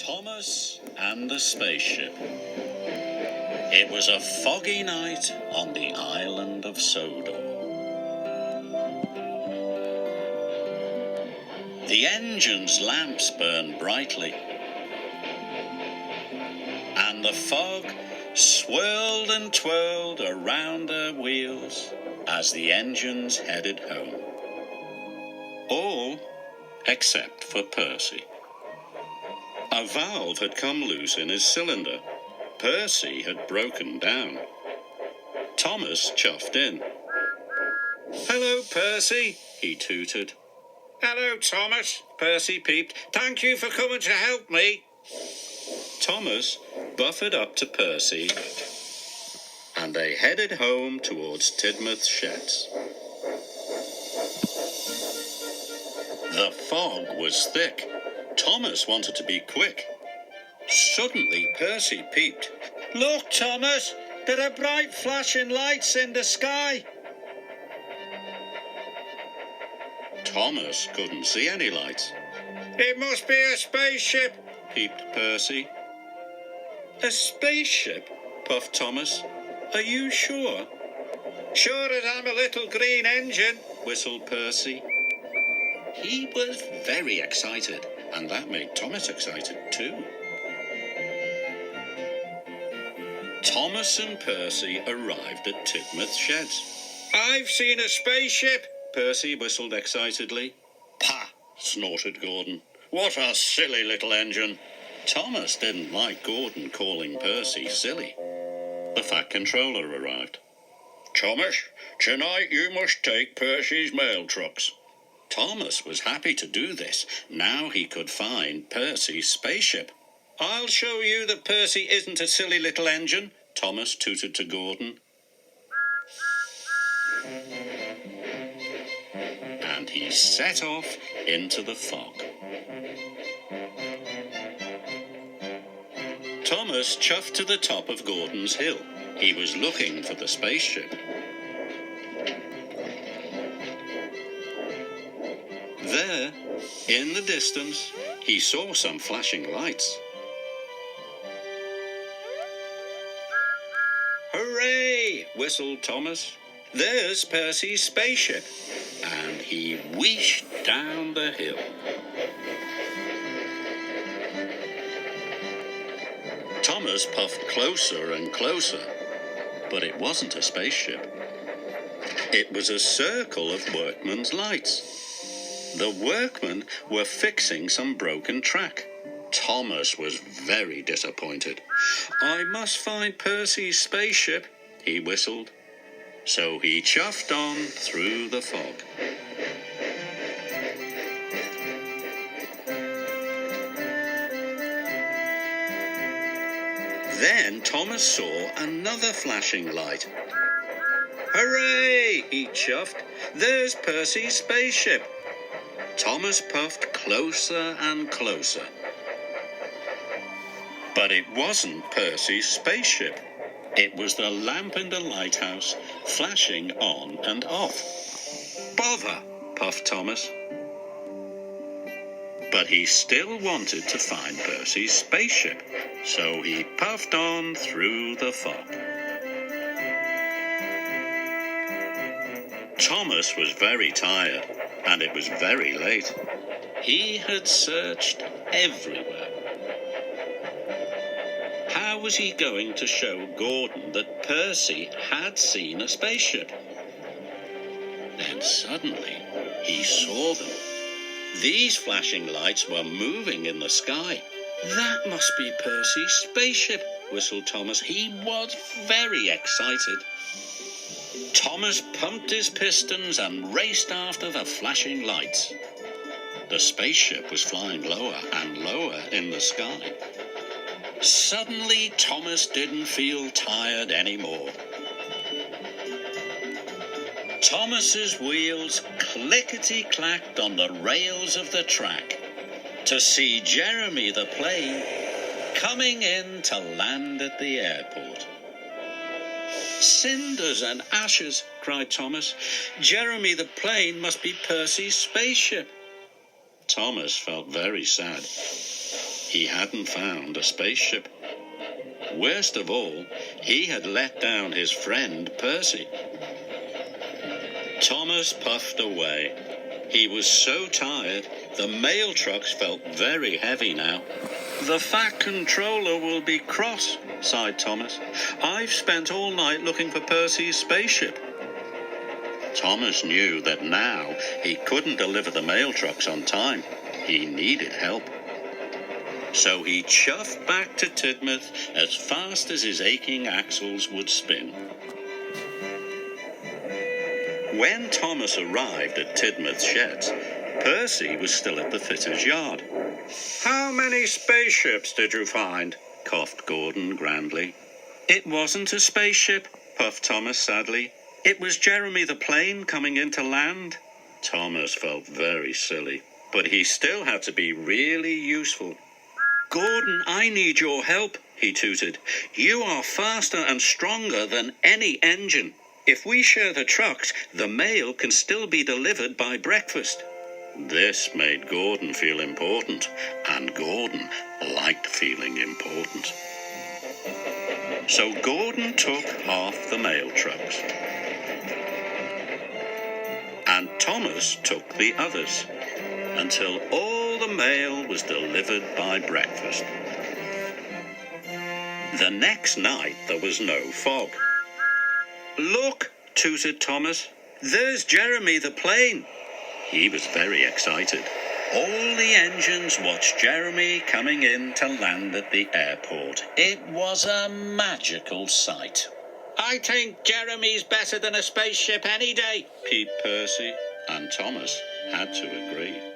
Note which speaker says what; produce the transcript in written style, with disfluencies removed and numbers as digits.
Speaker 1: Thomas and the Spaceship. It was a foggy night on the island of Sodor. The engine's lamps burned brightly, and the fog swirled and twirled around their wheels as the engines headed home. All except for Percy. A valve had come loose in his cylinder. Percy had broken down. Thomas chuffed in. "Hello, Percy," he tooted.
Speaker 2: "Hello, Thomas," Percy peeped. "Thank you for coming to help me."
Speaker 1: Thomas buffered up to Percy, and they headed home towards Tidmouth Sheds. The fog was thick. Thomas wanted to be quick. Suddenly, Percy peeped.
Speaker 2: "Look, Thomas, there are bright flashing lights in the sky."
Speaker 1: Thomas couldn't see any lights.
Speaker 2: "It must be a spaceship,"
Speaker 1: peeped Percy. "A spaceship?" puffed Thomas. "Are you sure?"
Speaker 2: "Sure as I'm a little green engine,"
Speaker 1: whistled Percy. He was very excited, and that made Thomas excited too. Thomas and Percy arrived at Tidmouth Sheds.
Speaker 2: "I've seen a spaceship,"
Speaker 1: Percy whistled excitedly. "Pah!" snorted Gordon. "What a silly little engine!" Thomas didn't like Gordon calling Percy silly. The Fat Controller arrived. "Thomas, tonight you must take Percy's mail trucks." Thomas was happy to do this. Now he could find Percy's spaceship. "I'll show you that Percy isn't a silly little engine," Thomas tooted to Gordon. And he set off into the fog. Thomas chuffed to the top of Gordon's hill. He was looking for the spaceship. There, in the distance, he saw some flashing lights. "Hooray!" whistled Thomas. "There's Percy's spaceship." And he wheeshed down the hill. Thomas puffed closer and closer, but it wasn't a spaceship. It was a circle of workmen's lights. The workmen were fixing some broken track. Thomas was very disappointed. "I must find Percy's spaceship," he whistled. So he chuffed on through the fog. Then Thomas saw another flashing light. "Hooray!" he chuffed. "There's Percy's spaceship." Thomas puffed closer and closer. But it wasn't Percy's spaceship. It was the lamp in the lighthouse, flashing on and off. "Bother!" puffed Thomas. But he still wanted to find Percy's spaceship, so he puffed on through the fog. Thomas was very tired, and it was very late. He had searched everywhere. How was he going to show Gordon that Percy had seen a spaceship? Then suddenly he saw them. These flashing lights were moving in the sky. "That must be Percy's spaceship," whistled Thomas. He was very excited. Thomas pumped his pistons and raced after the flashing lights. The spaceship was flying lower and lower in the sky. Suddenly, Thomas didn't feel tired anymore. Thomas's wheels clickety-clacked on the rails of the track to see Jeremy the plane coming in to land at the airport. "Cinders and ashes," cried Thomas. "Jeremy the plane must be Percy's spaceship." Thomas felt very sad. he hadn't found a spaceship. Worst of all, he had let down his friend Percy. Thomas puffed away. He was so tired, the mail trucks felt very heavy now. "The Fat Controller will be cross," sighed Thomas. "I've spent all night looking for Percy's spaceship." Thomas knew that now he couldn't deliver the mail trucks on time. He needed help. So he chuffed back to Tidmouth as fast as his aching axles would spin. When Thomas arrived at Tidmouth sheds, Percy was still at the fitter's yard.
Speaker 2: How many spaceships did you find?
Speaker 1: Coughed Gordon grandly. "It wasn't a spaceship," puffed Thomas sadly. "It was Jeremy the plane coming in to land." Thomas felt very silly, but he still had to be really useful. "Gordon, I need your help," he tooted. "You are faster and stronger than any engine. If we share the trucks, the mail can still be delivered by breakfast." This made Gordon feel important, and Gordon liked feeling important. So Gordon took half the mail trucks, and Thomas took the others, until all the mail was delivered by breakfast. The next night there was no fog. "Look," tooted Thomas, "there's Jeremy the plane." He was very excited. All the engines watched Jeremy coming in to land at the airport. It was a magical sight.
Speaker 2: I think Jeremy's better than a spaceship any day,
Speaker 1: peeped Percy, and Thomas had to agree.